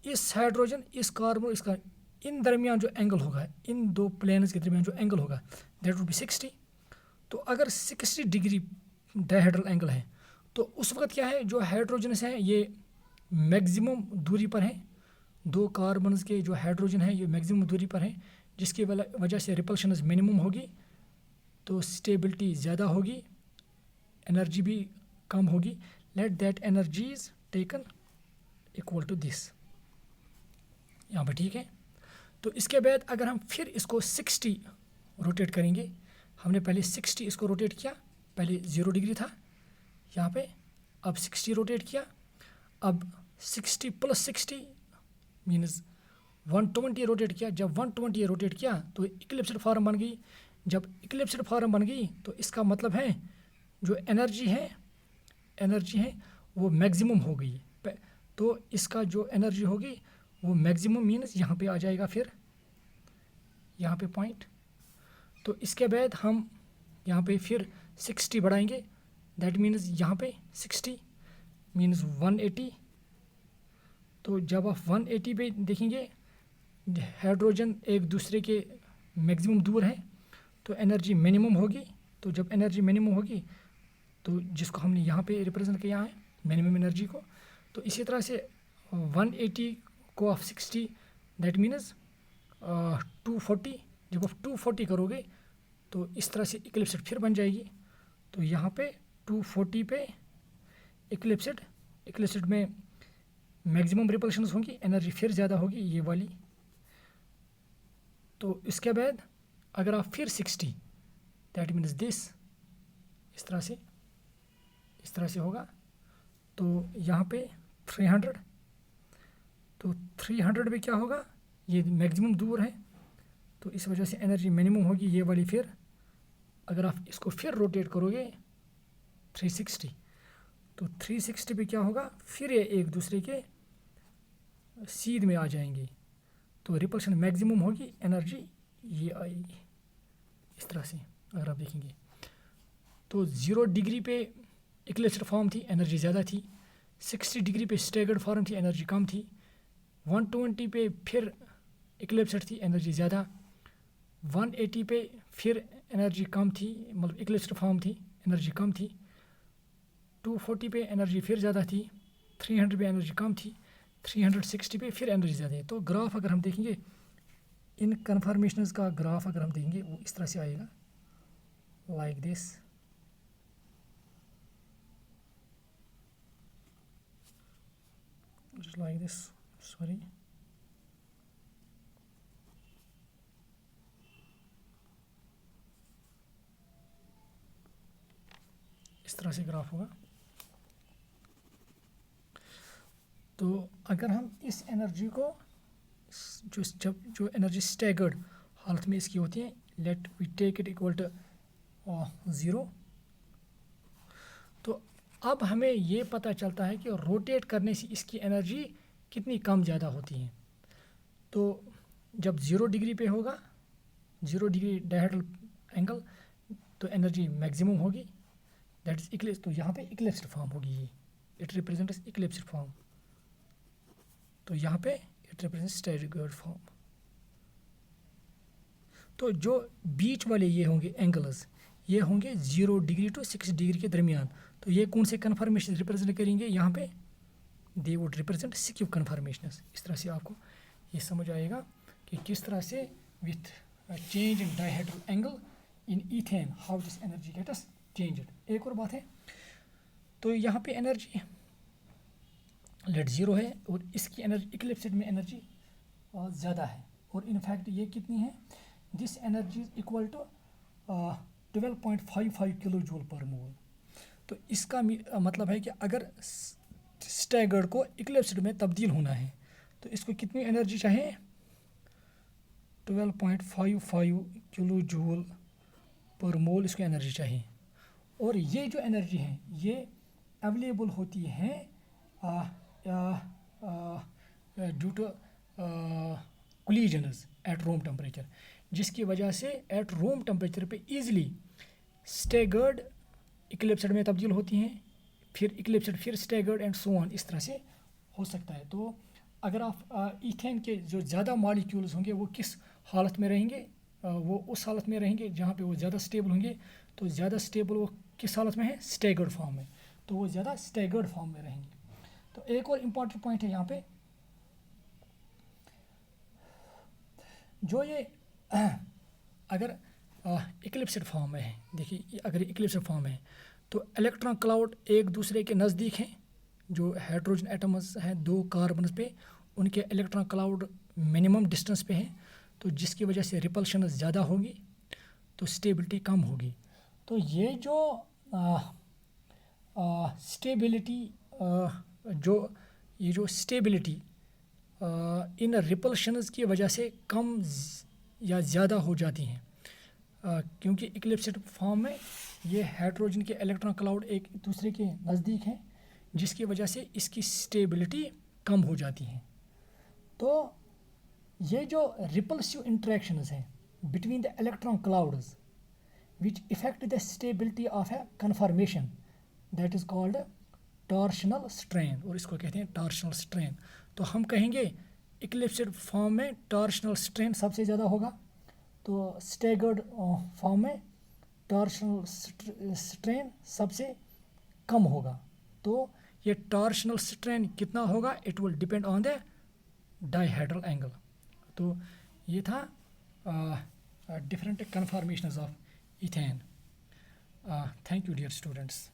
इस हाइड्रोजन, इस कार्बन, इसका इन दरमियान जो एंगल होगा, इन 2 प्लेन्स के दरमियान जो एंगल होगा दैट वुड बी 60। तो अगर 60 डिग्री डायहेड्रल एंगल है, तो उस वक्त क्या है, जो हाइड्रोजन है ये मैक्सिमम दूरी पर है, 2 कार्बन के जो हाइड्रोजन है ये मैक्सिमम दूरी पर है, जिसकी वजह से रिपल्शन मिनिमम होगी, तो स्टेबिलिटी ज़्यादा होगी, एनर्जी भी कम होगी। Let that energy is taken equal to this, यहाँ पर ठीक है। तो इसके बाद अगर हम फिर इसको 60 रोटेट करेंगे, हमने पहले 60 इसको रोटेट किया, पहले 0 डिग्री था यहाँ पे, अब 60 रोटेट किया, अब 60 + 60 मीन्स 120 रोटेट किया। जब 120 रोटेट किया तो इक्लिप्स्ड फॉर्म बन गई। जब इक्लिप्स्ड फॉर्म बन गई तो इसका मतलब है जो एनर्जी है वो मैक्सिमम हो गई। तो इसका जो एनर्जी होगी वो मैक्सिमम मीन्स यहाँ पे आ जाएगा, फिर यहाँ पे पॉइंट। तो इसके बाद हम यहाँ पे फिर 60 बढ़ाएंगे, दैट मीन्स यहाँ पे 60 मीन्स 180। तो जब आप 180 पे देखेंगे हाइड्रोजन एक दूसरे के मैक्सिमम दूर है, तो एनर्जी मिनिमम होगी। तो जब एनर्जी मिनिमम होगी तो जिसको हमने यहाँ पे रिप्रेजेंट किया है मिनिमम एनर्जी को, तो इसी तरह से 180 को ऑफ 60 दैट मीन्स 240। जब आप 240 करोगे तो इस तरह से इक्लिप्स्ड फिर बन जाएगी। तो यहाँ पे 240 पे इक्लिप्स्ड में मैक्सिमम रिपल्शंस होंगी, एनर्जी फिर ज़्यादा होगी ये वाली। तो इसके बाद अगर आप फिर 60 दैट मीन्स दिस, इस तरह से होगा। तो यहाँ पे 300, तो 300 पे क्या होगा, ये मैक्सिमम दूर है तो इस वजह से एनर्जी मिनिमम होगी ये वाली। फिर अगर आप इसको फिर रोटेट करोगे 360, तो 360 पे क्या होगा, फिर ये एक दूसरे के सीध में आ जाएंगे, तो रिपल्शन मैक्सिमम होगी, एनर्जी ये आएगी इस तरह से। अगर आप देखेंगे तो 0 डिग्री पे इक्लिप्स्ड फॉर्म थी, एनर्जी ज़्यादा थी। 60 डिग्री पे स्टैगर्ड फॉर्म थी, एनर्जी कम थी। 120 पे फिर इक्लिप्स्ड थी, एनर्जी ज़्यादा। 180 पे फिर एनर्जी कम थी, मतलब इक्लिप्स्ड फॉर्म थी, एनर्जी कम थी। 240 पे एनर्जी फिर ज़्यादा थी। 300 पे एनर्जी कम थी। 360 पे फिर एनर्जी ज़्यादा है। तो ग्राफ अगर हम देखेंगे, इन कन्फर्मेशंस का ग्राफ अगर हम देखेंगे वो इस तरह से आएगा, like this. just like this, sorry, इस तरह से ग्राफ होगा। तो अगर हम इस एनर्जी को जो एनर्जी स्टैगर्ड हालत में इसकी होती है, let we take it equal to 0, तो अब हमें ये पता चलता है कि रोटेट करने से इसकी एनर्जी कितनी कम ज़्यादा होती है। तो जब 0 डिग्री पे होगा, 0 डिग्री डायहेड्रल एंगल, तो एनर्जी मैक्सिमम होगी, दैट इज इक्लिप्स। तो यहाँ पे इक्लिप्स्ड फॉर्म होगी, ये इट रिप्रेजेंट्स इक्लिप्स्ड फॉर्म। तो यहाँ पे इट रिप्रेजेंट्स स्टैगर्ड फॉर्म। तो जो बीच वाले ये होंगे एंगल्स, ये होंगे 0 डिग्री टू 6 डिग्री के दरमियान। तो ये कौन से कन्फर्मेशन रिप्रेजेंट करेंगे, यहाँ पे दे वुड रिप्रेजेंट सिक्यू कन्फर्मेशंस। इस तरह से आपको ये समझ आएगा कि किस तरह से with change in dihedral angle in ethane how this energy gets changed. एक और बात है, तो यहाँ पे एनर्जी लेट 0 है और इसकी एनर्जी इक्लिप्स्ड में एनर्जी ज़्यादा है, और इनफैक्ट ये कितनी है, this energy is equal to 12.55 kilo joule per mole. तो इसका मतलब है कि अगर स्टैगर्ड को इक्लिप्स्ड में तब्दील होना है तो इसको कितनी एनर्जी चाहिए, 12.55 किलो जूल पर मोल इसको एनर्जी चाहिए। और ये जो एनर्जी है ये अवेलेबल होती है due to collisions at room temperature, जिसकी वजह से एट रूम टेम्परेचर पे इजीली स्टैगर्ड इक्लिप्स्ड में तब्दील होती हैं, फिर इक्लिप्स्ड फिर स्टैगर्ड एंड सो ऑन, इस तरह से हो सकता है। तो अगर आप ईथेन के जो ज़्यादा मॉलिक्यूल्स होंगे वो किस हालत में रहेंगे, वो उस हालत में रहेंगे जहाँ पे वो ज़्यादा स्टेबल होंगे। तो ज़्यादा स्टेबल वो किस हालत में है, स्टैगर्ड फॉर्म में, तो वो ज़्यादा स्टैगर्ड फॉर्म में रहेंगे। तो एक और इम्पॉर्टेंट पॉइंट है यहाँ पे, जो ये अगर इक्लिप्स्ड फॉर्म में है, देखिए अगर इक्लिप्स्ड फॉर्म है तो इलेक्ट्रॉन क्लाउड एक दूसरे के नज़दीक हैं, जो हाइड्रोजन एटम्स हैं 2 कार्बन्स पे, उनके इलेक्ट्रॉन क्लाउड मिनिमम डिस्टेंस पे हैं, तो जिसकी वजह से रिपल्शन ज़्यादा होगी, तो स्टेबिलिटी कम होगी। तो ये जो स्टेबिलिटी ये जो स्टेबिलिटी इन रिपल्शंस की वजह से कम या ज़्यादा हो जाती हैं, क्योंकि इक्लिप्स्ड फॉर्म में ये हाइड्रोजन के इलेक्ट्रॉन क्लाउड एक दूसरे के नज़दीक हैं, जिसकी वजह से इसकी स्टेबिलिटी कम हो जाती है। तो ये जो रिपल्सिव इंटरेक्शंस हैं between the electron clouds which effect the stability of a conformation, that is called torsional strain, और इसको कहते हैं टॉर्शनल स्ट्रेन। तो हम कहेंगे इक्लिप्स्ड फॉर्म में टॉर्शनल स्ट्रेन सबसे ज़्यादा होगा, तो स्टैगर्ड फॉर्म में टॉर्शनल स्ट्रेन सबसे कम होगा। तो ये टॉर्शनल स्ट्रेन कितना होगा, it will depend on the dihedral angle. तो ये था different conformations of ethane. Thank you dear students.